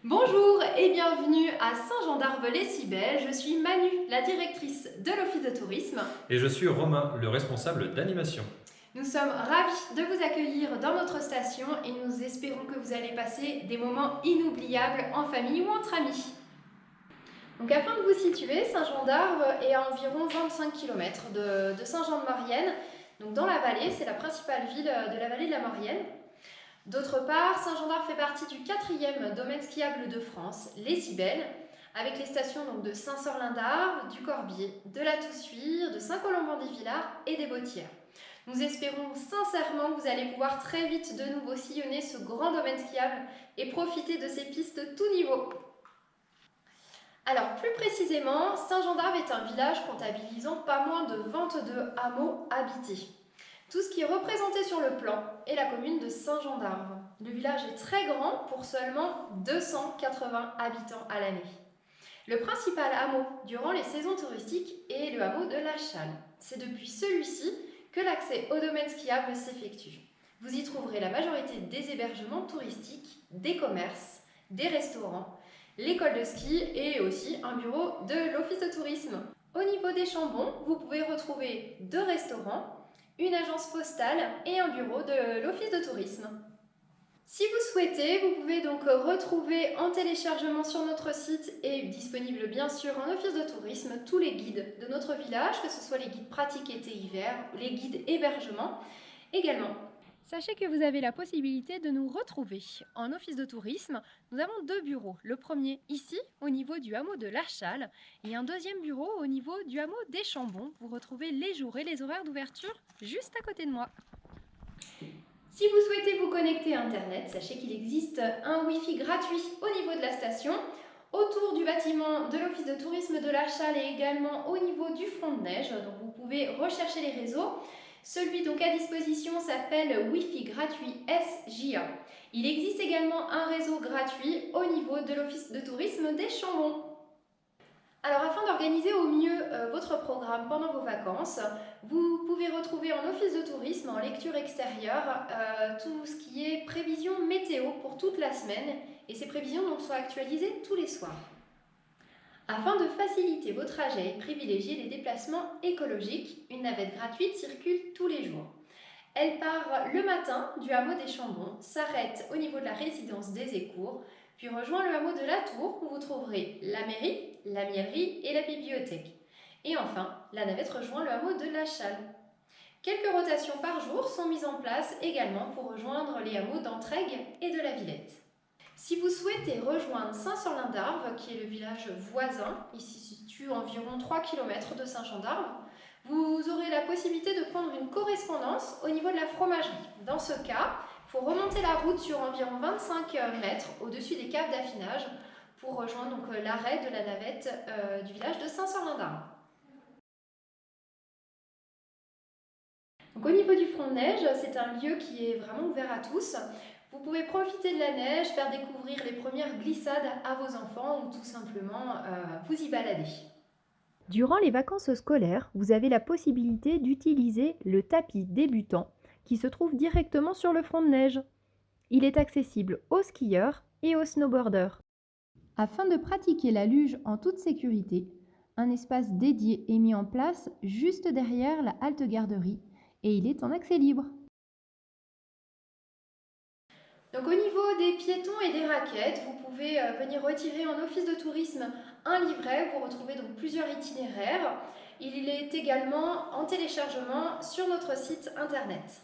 Bonjour et bienvenue à Saint-Jean-d'Arve-les-Cybèles. Je suis Manu, la directrice de l'Office de tourisme. Et je suis Romain, le responsable d'animation. Nous sommes ravis de vous accueillir dans notre station et nous espérons que vous allez passer des moments inoubliables en famille ou entre amis. Donc afin de vous situer, Saint-Jean-d'Arve est à environ 25 km de Saint-Jean-de-Maurienne. Donc dans la vallée, c'est la principale ville de la vallée de la Maurienne. D'autre part, Saint-Jean-d'Arve fait partie du 4e domaine skiable de France, les Cybèles, avec les stations donc, de Saint-Sorlin-d'Arve, du Corbier, de la Toussuire, de Saint-Colomban-des-Villars et des Bottières. Nous espérons sincèrement que vous allez pouvoir très vite de nouveau sillonner ce grand domaine skiable et profiter de ces pistes tout niveau. Alors plus précisément, Saint-Jean-d'Arve est un village comptabilisant pas moins de 22 hameaux habités. Tout ce qui est représenté sur le plan est la commune de Saint-Jean-d'Arve. Le village est très grand pour seulement 280 habitants à l'année. Le principal hameau durant les saisons touristiques est le hameau de la Challe. C'est depuis celui-ci que l'accès au domaine skiable s'effectue. Vous y trouverez la majorité des hébergements touristiques, des commerces, des restaurants, l'école de ski et aussi un bureau de l'office de tourisme. Au niveau des Chambons, vous pouvez retrouver 2 restaurants, une agence postale et un bureau de l'office de tourisme. Si vous souhaitez, vous pouvez donc retrouver en téléchargement sur notre site et disponible bien sûr en office de tourisme tous les guides de notre village, que ce soit les guides pratiques été-hiver ou les guides hébergement également. Sachez que vous avez la possibilité de nous retrouver en office de tourisme. Nous avons 2 bureaux. Le premier ici, au niveau du hameau de la Challe, et un deuxième bureau au niveau du hameau des Chambons. Vous retrouvez les jours et les horaires d'ouverture juste à côté de moi. Si vous souhaitez vous connecter à Internet, sachez qu'il existe un Wi-Fi gratuit au niveau de la station, autour du bâtiment de l'office de tourisme de la Challe et également au niveau du front de neige. Donc vous pouvez rechercher les réseaux. Celui donc à disposition s'appelle Wi-Fi gratuit SJA. Il existe également un réseau gratuit au niveau de l'office de tourisme des Chambons. Alors afin d'organiser au mieux votre programme pendant vos vacances, vous pouvez retrouver en office de tourisme, en lecture extérieure, tout ce qui est prévision météo pour toute la semaine et ces prévisions donc sont actualisées tous les soirs. Afin de faciliter vos trajets et privilégier les déplacements écologiques, une navette gratuite circule tous les jours. Elle part le matin du hameau des Chambons, s'arrête au niveau de la résidence des Écours, puis rejoint le hameau de la Tour où vous trouverez la mairie, la miellerie et la bibliothèque. Et enfin, la navette rejoint le hameau de la Challe. Quelques rotations par jour sont mises en place également pour rejoindre les hameaux d'Entraigues et de la Villette. Si vous souhaitez rejoindre Saint-Sorlin-d'Arve, qui est le village voisin, il se situe environ 3 km de Saint-Jean-d'Arve, vous aurez la possibilité de prendre une correspondance au niveau de la fromagerie. Dans ce cas, il faut remonter la route sur environ 25 mètres au-dessus des caves d'affinage pour rejoindre donc l'arrêt de la navette du village de Saint-Sorlin-d'Arve. Donc, au niveau du front de neige, c'est un lieu qui est vraiment ouvert à tous. Vous pouvez profiter de la neige, faire découvrir les premières glissades à vos enfants ou tout simplement vous y balader. Durant les vacances scolaires, vous avez la possibilité d'utiliser le tapis débutant qui se trouve directement sur le front de neige. Il est accessible aux skieurs et aux snowboarders. Afin de pratiquer la luge en toute sécurité, un espace dédié est mis en place juste derrière la halte garderie et il est en accès libre. Donc au niveau des piétons et des raquettes, vous pouvez venir retirer en office de tourisme un livret où vous retrouvez donc plusieurs itinéraires. Il est également en téléchargement sur notre site internet.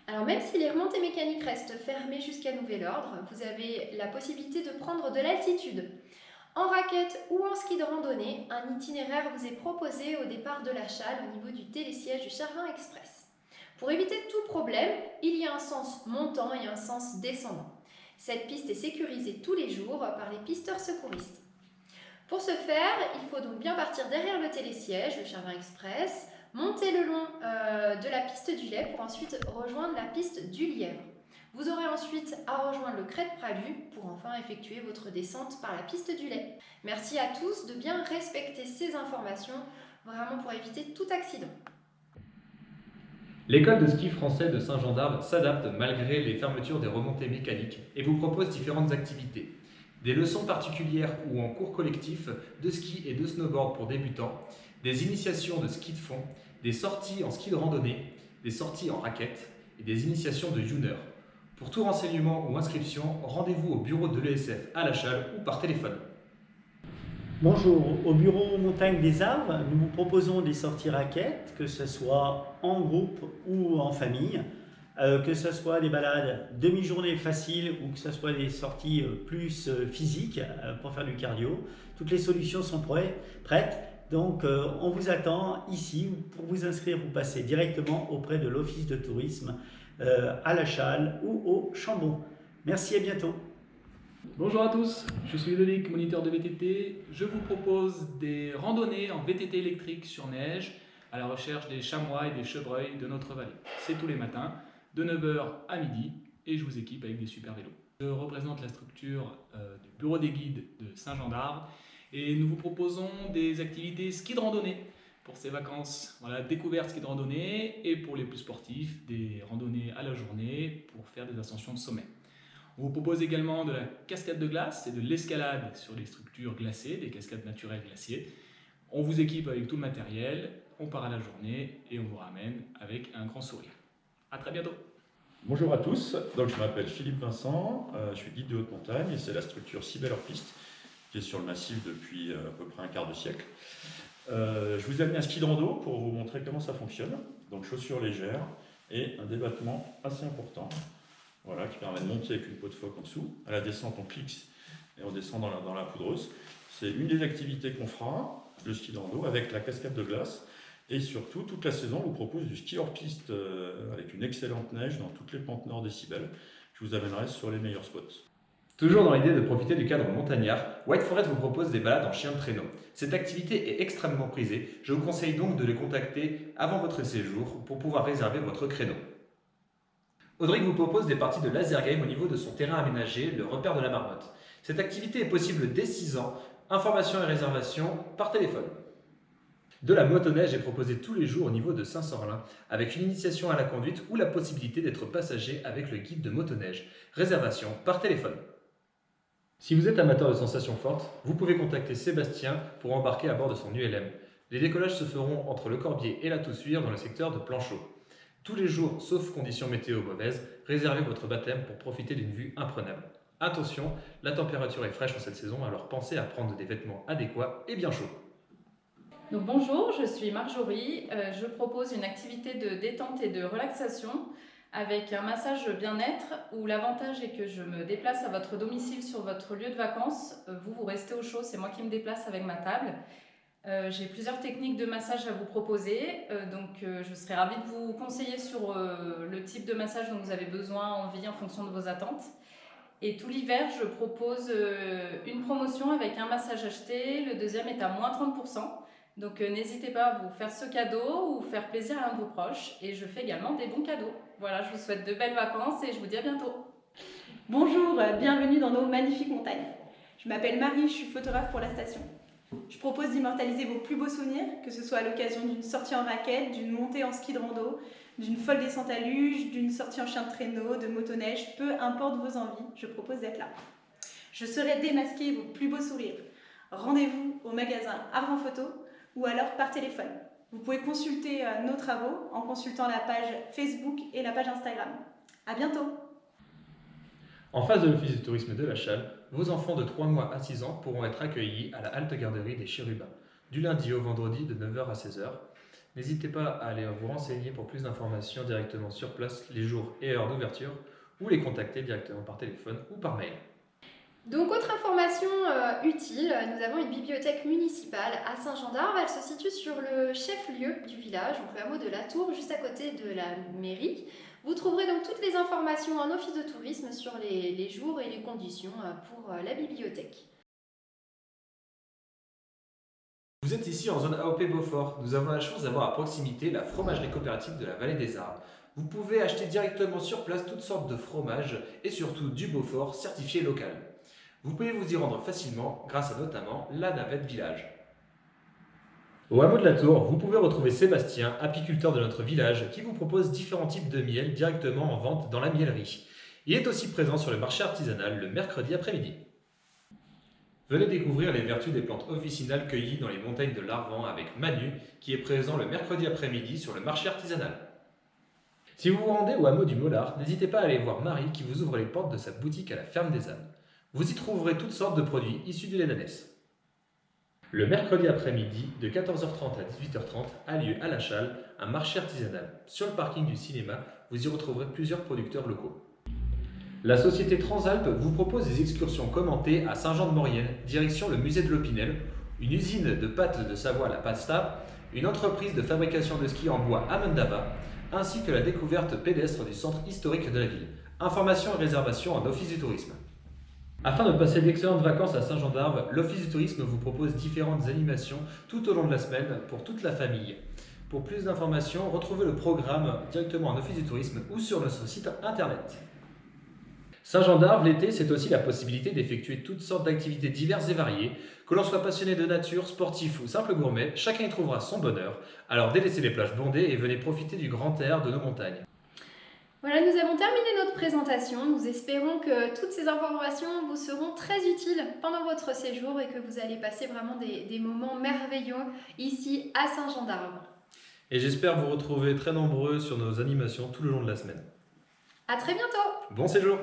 Alors même si les remontées mécaniques restent fermées jusqu'à nouvel ordre, vous avez la possibilité de prendre de l'altitude. En raquette ou en ski de randonnée, un itinéraire vous est proposé au départ de la Challe au niveau du télésiège du Charvin Express. Pour éviter tout problème, il y a un sens montant et un sens descendant. Cette piste est sécurisée tous les jours par les pisteurs secouristes. Pour ce faire, il faut donc bien partir derrière le télésiège, le Charvin Express, monter le long de la piste du lait pour ensuite rejoindre la piste du lièvre. Vous aurez ensuite à rejoindre le Crêt de Pralu pour enfin effectuer votre descente par la piste du lait. Merci à tous de bien respecter ces informations, vraiment pour éviter tout accident. L'école de ski français de Saint-Jean-d'Arve s'adapte malgré les fermetures des remontées mécaniques et vous propose différentes activités. Des leçons particulières ou en cours collectif de ski et de snowboard pour débutants, des initiations de ski de fond, des sorties en ski de randonnée, des sorties en raquette et des initiations de junior. Pour tout renseignement ou inscription, rendez-vous au bureau de l'ESF à La Châle ou par téléphone. Bonjour, au bureau Montagne des Arbres, nous vous proposons des sorties raquettes, que ce soit en groupe ou en famille, que ce soit des balades demi-journée faciles ou que ce soit des sorties plus physiques pour faire du cardio. Toutes les solutions sont prêtes, donc on vous attend ici. Pour vous inscrire, vous passez directement auprès de l'Office de tourisme à La Châle ou au Chambon. Merci, à bientôt. Bonjour à tous, je suis Ludovic, moniteur de VTT. Je vous propose des randonnées en VTT électrique sur neige à la recherche des chamois et des chevreuils de notre vallée. C'est tous les matins, de 9 h à midi, et je vous équipe avec des super vélos. Je représente la structure du bureau des guides de Saint-Jean-d'Arve et nous vous proposons des activités ski de randonnée pour ces vacances. Voilà, découverte ski de randonnée, et pour les plus sportifs, des randonnées à la journée pour faire des ascensions de sommet. On vous propose également de la cascade de glace et de l'escalade sur les structures glacées, des cascades naturelles glaciers. On vous équipe avec tout le matériel, on part à la journée et on vous ramène avec un grand sourire. À très bientôt. Bonjour à tous, donc je m'appelle Philippe Vincent, je suis guide de haute montagne et c'est la structure Cybelle hors piste qui est sur le massif depuis à peu près un quart de siècle. Je vous ai amené un ski de rando pour vous montrer comment ça fonctionne. Donc chaussures légères et un débattement assez important. Voilà, qui permet de monter avec une peau de phoque en dessous. À la descente, on clique et on descend dans la poudreuse. C'est une des activités qu'on fera, le ski de rando, avec la cascade de glace. Et surtout, toute la saison, on vous propose du ski hors piste avec une excellente neige dans toutes les pentes nord des Cybelles. Je vous amènerai sur les meilleurs spots. Toujours dans l'idée de profiter du cadre montagnard, White Forest vous propose des balades en chien de traîneau. Cette activité est extrêmement prisée. Je vous conseille donc de les contacter avant votre séjour pour pouvoir réserver votre créneau. Audric vous propose des parties de laser game au niveau de son terrain aménagé, le repère de la marmotte. Cette activité est possible dès 6 ans. Informations et réservations par téléphone. De la motoneige est proposée tous les jours au niveau de Saint-Sorlin, avec une initiation à la conduite ou la possibilité d'être passager avec le guide de motoneige. Réservation par téléphone. Si vous êtes amateur de sensations fortes, vous pouvez contacter Sébastien pour embarquer à bord de son ULM. Les décollages se feront entre le Corbier et la Toussuire dans le secteur de Planchot. Tous les jours, sauf conditions météo mauvaises, réservez votre baptême pour profiter d'une vue imprenable. Attention, la température est fraîche en cette saison, alors pensez à prendre des vêtements adéquats et bien chauds. Donc bonjour, je suis Marjorie. Je propose une activité de détente et de relaxation avec un massage bien-être où l'avantage est que je me déplace à votre domicile sur votre lieu de vacances. Vous restez au chaud, c'est moi qui me déplace avec ma table. J'ai plusieurs techniques de massage à vous proposer, donc je serai ravie de vous conseiller sur le type de massage dont vous avez besoin, envie, en fonction de vos attentes. Et tout l'hiver, je propose une promotion avec un massage acheté, le deuxième est à moins 30%. Donc n'hésitez pas à vous faire ce cadeau ou faire plaisir à un de vos proches. Et je fais également des bons cadeaux. Voilà, je vous souhaite de belles vacances et je vous dis à bientôt. Bonjour, bienvenue dans nos magnifiques montagnes. Je m'appelle Marie, je suis photographe pour la station. Je propose d'immortaliser vos plus beaux souvenirs, que ce soit à l'occasion d'une sortie en raquette, d'une montée en ski de rando, d'une folle descente à luge, d'une sortie en chien de traîneau, de motoneige, peu importe vos envies, je propose d'être là. Je saurai démasquer vos plus beaux sourires. Rendez-vous au magasin Arbre en Photo ou alors par téléphone. Vous pouvez consulter nos travaux en consultant la page Facebook et la page Instagram. À bientôt! En face de l'Office du tourisme de La Châle, vos enfants de 3 mois à 6 ans pourront être accueillis à la halte garderie des Chérubins, du lundi au vendredi de 9 h à 16 h. N'hésitez pas à aller vous renseigner pour plus d'informations directement sur place, les jours et heures d'ouverture, ou les contacter directement par téléphone ou par mail. Donc, autre information utile, nous avons une bibliothèque municipale à Saint-Jean-d'Arve. Elle se situe sur le chef-lieu du village, donc le hameau de la Tour, juste à côté de la mairie. Vous trouverez donc toutes les informations en office de tourisme sur les jours et les conditions pour la bibliothèque. Vous êtes ici en zone AOP Beaufort. Nous avons la chance d'avoir à proximité la fromagerie coopérative de la Vallée des Arbres. Vous pouvez acheter directement sur place toutes sortes de fromages et surtout du Beaufort certifié local. Vous pouvez vous y rendre facilement grâce à notamment la navette village. Au hameau de la Tour, vous pouvez retrouver Sébastien, apiculteur de notre village, qui vous propose différents types de miel directement en vente dans la miellerie. Il est aussi présent sur le marché artisanal le mercredi après-midi. Venez découvrir les vertus des plantes officinales cueillies dans les montagnes de l'Arvan avec Manu, qui est présent le mercredi après-midi sur le marché artisanal. Si vous vous rendez au hameau du Mollard, n'hésitez pas à aller voir Marie qui vous ouvre les portes de sa boutique à la Ferme des Ânes. Vous y trouverez toutes sortes de produits issus du lait d'ânesse. Le mercredi après-midi, de 14h30 à 18h30, a lieu à La Challe un marché artisanal. Sur le parking du cinéma, vous y retrouverez plusieurs producteurs locaux. La société Transalpes vous propose des excursions commentées à Saint-Jean-de-Maurienne, direction le musée de l'Opinel, une usine de pâtes de Savoie à la pasta, une entreprise de fabrication de skis en bois à Mendava, ainsi que la découverte pédestre du centre historique de la ville. Informations et réservations en Office du tourisme. Afin de passer d'excellentes vacances à Saint-Jean-d'Arves, l'Office du tourisme vous propose différentes animations tout au long de la semaine pour toute la famille. Pour plus d'informations, retrouvez le programme directement en Office du tourisme ou sur notre site internet. Saint-Jean-d'Arves, l'été, c'est aussi la possibilité d'effectuer toutes sortes d'activités diverses et variées. Que l'on soit passionné de nature, sportif ou simple gourmet, chacun y trouvera son bonheur. Alors délaissez les plages bondées et venez profiter du grand air de nos montagnes. Voilà, nous avons terminé notre présentation. Nous espérons que toutes ces informations vous seront très utiles pendant votre séjour et que vous allez passer vraiment des moments merveilleux ici à Saint-Jean-d'Arves. Et j'espère vous retrouver très nombreux sur nos animations tout le long de la semaine. À très bientôt! Bon séjour!